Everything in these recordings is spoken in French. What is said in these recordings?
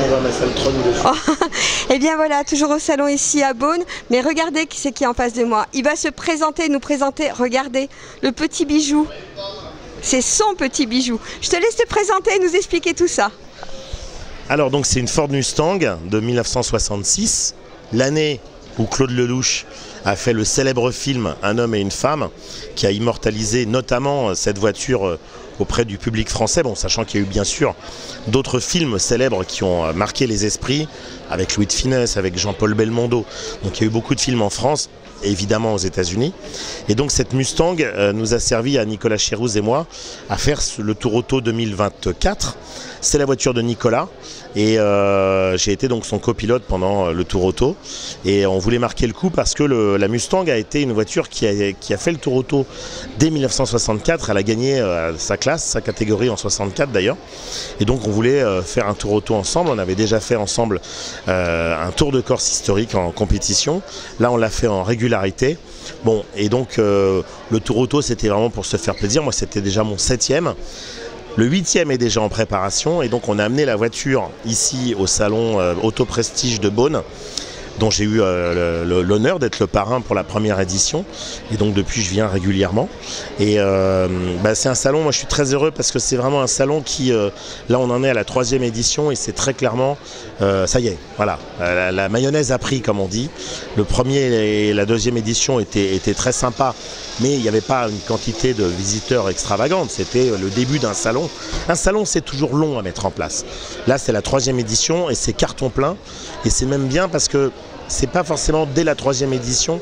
on va ma salle trône dessus. Oh, et bien voilà, toujours au salon ici à Beaune. Mais regardez qui c'est qui est en face de moi. Il va se présenter, nous présenter. Regardez, le petit bijou. C'est son petit bijou. Je te laisse te présenter et nous expliquer tout ça. Alors donc c'est une Ford Mustang de 1966, l'année où Claude Lelouch a fait le célèbre film Un homme et une femme, qui a immortalisé notamment cette voiture auprès du public français, bon, sachant qu'il y a eu bien sûr d'autres films célèbres qui ont marqué les esprits, avec Louis de Funès, avec Jean-Paul Belmondo. Donc il y a eu beaucoup de films en France, évidemment aux États-Unis. Et donc cette Mustang nous a servi à Nicolas Chérouz et moi à faire le Tour Auto 2024. C'est la voiture de Nicolas et j'ai été donc son copilote pendant le Tour Auto. Et on voulait marquer le coup parce que la Mustang a été une voiture qui a fait le Tour Auto dès 1964. Elle a gagné sa classe, sa catégorie en 64 d'ailleurs. Et donc on voulait faire un Tour Auto ensemble. On avait déjà fait ensemble un Tour de Corse historique en compétition. Là on l'a fait en régularité. Bon, et donc le Tour Auto c'était vraiment pour se faire plaisir. Moi c'était déjà mon 7e. Le 8e est déjà en préparation et donc on a amené la voiture ici au salon Auto Prestige de Beaune, dont j'ai eu l'honneur d'être le parrain pour la première édition. Et donc depuis je viens régulièrement. Et c'est un salon, moi je suis très heureux parce que c'est vraiment un salon qui, là on en est à la 3e édition et c'est très clairement, ça y est, voilà, la mayonnaise a pris comme on dit. Le premier et la 2e édition étaient très sympas, mais il n'y avait pas une quantité de visiteurs extravagante, c'était le début d'un salon. Un salon c'est toujours long à mettre en place. Là c'est la 3e édition et c'est carton plein et c'est même bien parce que c'est pas forcément dès la 3e édition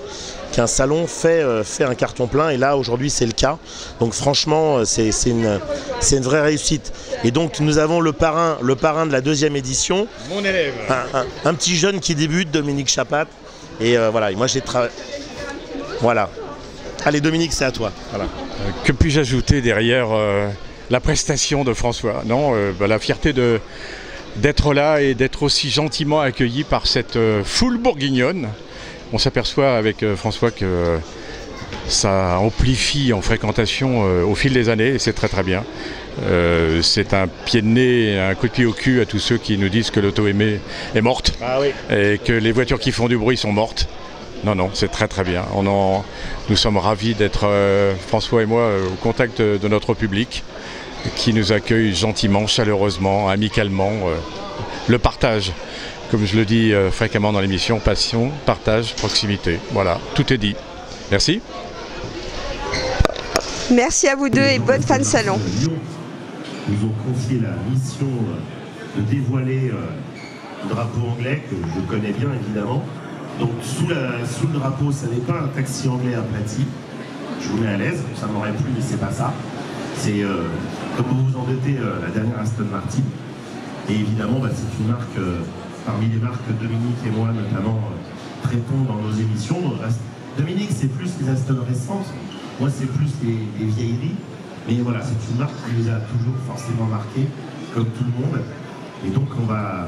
qu'un salon fait un carton plein et là aujourd'hui c'est le cas. Donc franchement c'est une vraie réussite. Et donc nous avons le parrain de la 2e édition. Mon élève. Un petit jeune qui débute, Dominique Chapat. Et voilà, et moi j'ai travaillé. Voilà. Allez Dominique, c'est à toi. Voilà. Que puis-je ajouter derrière la prestation de François? Non, la fierté d'être là et d'être aussi gentiment accueilli par cette foule bourguignonne. On s'aperçoit avec François que ça amplifie en fréquentation au fil des années et c'est très très bien. C'est un pied de nez, un coup de pied au cul à tous ceux qui nous disent que l'auto-aimé est morte. Ah oui. Et que les voitures qui font du bruit sont mortes. Non, non, c'est très très bien. Nous sommes ravis d'être, François et moi, au contact de notre public qui nous accueille gentiment, chaleureusement, amicalement. Le partage, comme je le dis fréquemment dans l'émission, passion, partage, proximité. Voilà, tout est dit. Merci. Merci à vous deux et bonne fin de salon. Nous ont confié la mission de dévoiler le drapeau anglais, que je connais bien évidemment. Donc sous le drapeau, ça n'est pas un taxi anglais aplati. Je vous mets à l'aise, ça m'aurait plu, mais c'est pas ça. C'est, comme vous vous en doutez, la dernière Aston Martin. Et évidemment, c'est une marque, parmi les marques que Dominique et moi notamment traitons dans nos émissions. Dominique, c'est plus les Aston récentes, moi c'est plus les vieilleries. Mais voilà, c'est une marque qui nous a toujours forcément marqué, comme tout le monde. Et donc on va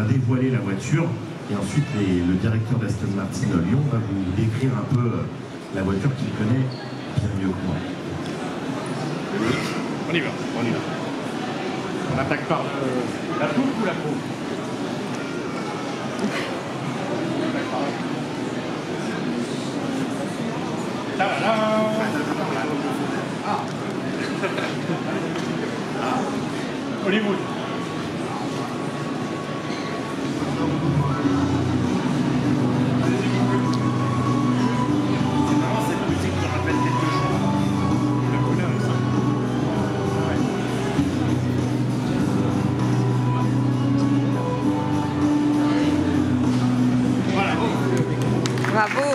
dévoiler la voiture. Et ensuite, le directeur d'Aston Martin Lyon va vous décrire un peu la voiture qu'il connaît bien mieux que moi. On y va. On attaque par la poupe ou la peau? Hollywood. Bravo.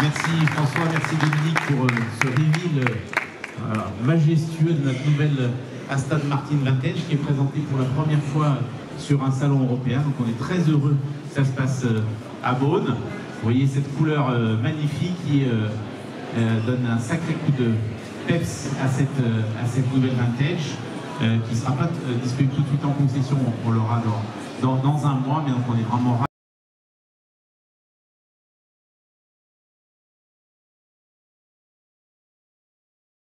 Merci François, merci Dominique pour ce reveal majestueux de notre nouvelle Aston Martin Vantage qui est présentée pour la première fois sur un salon européen. Donc on est très heureux que ça se passe à Beaune. Vous voyez cette couleur magnifique qui donne un sacré coup de peps à cette nouvelle Vantage qui ne sera pas disponible tout de suite en concession. On l'aura dans un mois, mais donc on est vraiment ravis.